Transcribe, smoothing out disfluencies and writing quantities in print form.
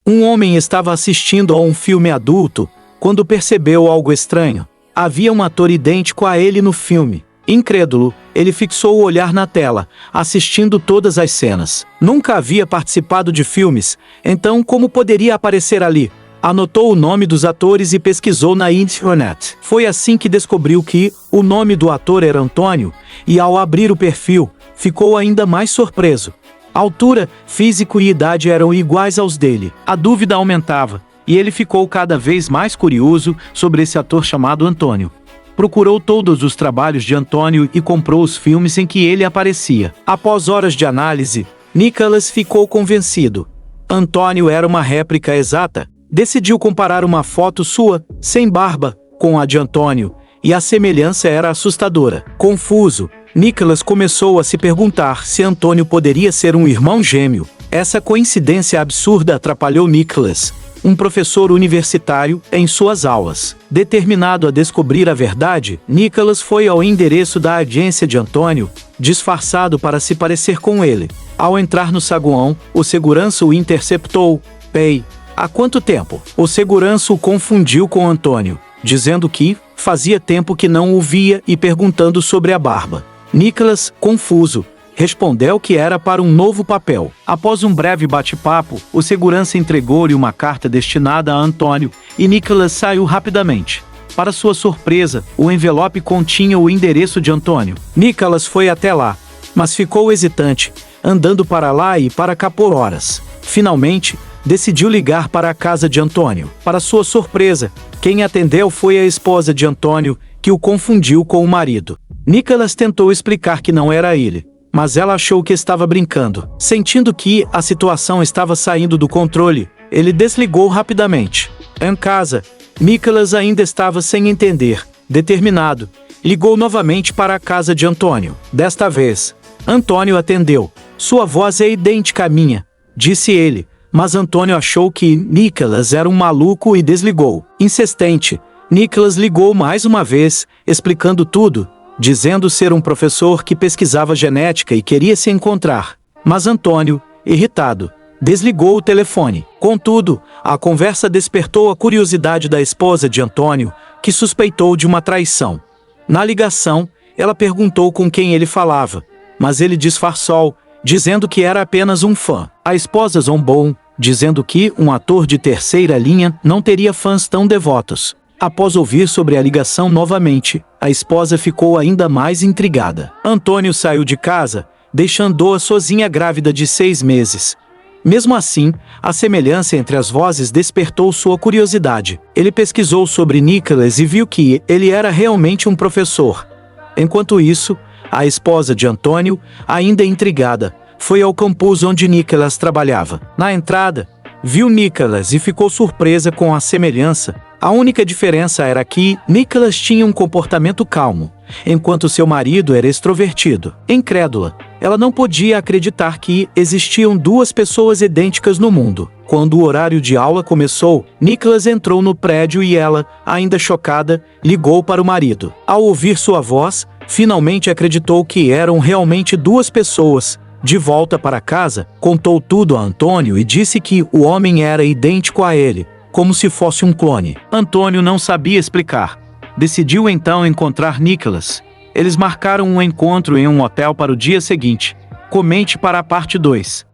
Um homem estava assistindo a um filme adulto quando percebeu algo estranho. Havia um ator idêntico a ele no filme. Incrédulo, ele fixou o olhar na tela, assistindo todas as cenas. Nunca havia participado de filmes, então como poderia aparecer ali? Anotou o nome dos atores e pesquisou na internet. Foi assim que descobriu que o nome do ator era Antônio, e ao abrir o perfil, ficou ainda mais surpreso. Altura, físico e idade eram iguais aos dele. A dúvida aumentava, e ele ficou cada vez mais curioso sobre esse ator chamado Antônio. Procurou todos os trabalhos de Antônio e comprou os filmes em que ele aparecia. Após horas de análise, Nicholas ficou convencido. Antônio era uma réplica exata. Decidiu comparar uma foto sua, sem barba, com a de Antônio, e a semelhança era assustadora. Confuso, Nicholas começou a se perguntar se Antônio poderia ser um irmão gêmeo. Essa coincidência absurda atrapalhou Nicholas, um professor universitário, em suas aulas. Determinado a descobrir a verdade, Nicholas foi ao endereço da agência de Antônio, disfarçado para se parecer com ele. Ao entrar no saguão, o segurança o interceptou. Ei, há quanto tempo? O segurança o confundiu com Antônio, dizendo que fazia tempo que não o via e perguntando sobre a barba. Nicholas, confuso, respondeu que era para um novo papel. Após um breve bate-papo, o segurança entregou-lhe uma carta destinada a Antônio e Nicholas saiu rapidamente. Para sua surpresa, o envelope continha o endereço de Antônio. Nicholas foi até lá, mas ficou hesitante, andando para lá e para cá por horas. Finalmente, decidiu ligar para a casa de Antônio. Para sua surpresa, quem atendeu foi a esposa de Antônio, que o confundiu com o marido. Nicholas tentou explicar que não era ele, mas ela achou que estava brincando. Sentindo que a situação estava saindo do controle, ele desligou rapidamente. Em casa, Nicholas ainda estava sem entender. Determinado, ligou novamente para a casa de Antônio. Desta vez, Antônio atendeu. Sua voz é idêntica à minha, disse ele, mas Antônio achou que Nicholas era um maluco e desligou. Insistente, Nicholas ligou mais uma vez, explicando tudo, dizendo ser um professor que pesquisava genética e queria se encontrar. Mas Antônio, irritado, desligou o telefone. Contudo, a conversa despertou a curiosidade da esposa de Antônio, que suspeitou de uma traição. Na ligação, ela perguntou com quem ele falava, mas ele disfarçou, dizendo que era apenas um fã. A esposa zombou, dizendo que um ator de terceira linha não teria fãs tão devotos. Após ouvir sobre a ligação novamente, a esposa ficou ainda mais intrigada. Antônio saiu de casa, deixando-a sozinha grávida de 6 meses. Mesmo assim, a semelhança entre as vozes despertou sua curiosidade. Ele pesquisou sobre Nicholas e viu que ele era realmente um professor. Enquanto isso, a esposa de Antônio, ainda intrigada, foi ao campus onde Nicholas trabalhava. Na entrada, viu Nicholas e ficou surpresa com a semelhança. A única diferença era que Nicholas tinha um comportamento calmo, enquanto seu marido era extrovertido. Incrédula, ela não podia acreditar que existiam duas pessoas idênticas no mundo. Quando o horário de aula começou, Nicholas entrou no prédio e ela, ainda chocada, ligou para o marido. Ao ouvir sua voz, finalmente acreditou que eram realmente duas pessoas. De volta para casa, contou tudo a Antônio e disse que o homem era idêntico a ele, como se fosse um clone. Antônio não sabia explicar. Decidiu então encontrar Nicholas. Eles marcaram um encontro em um hotel para o dia seguinte. Comente para a parte 2.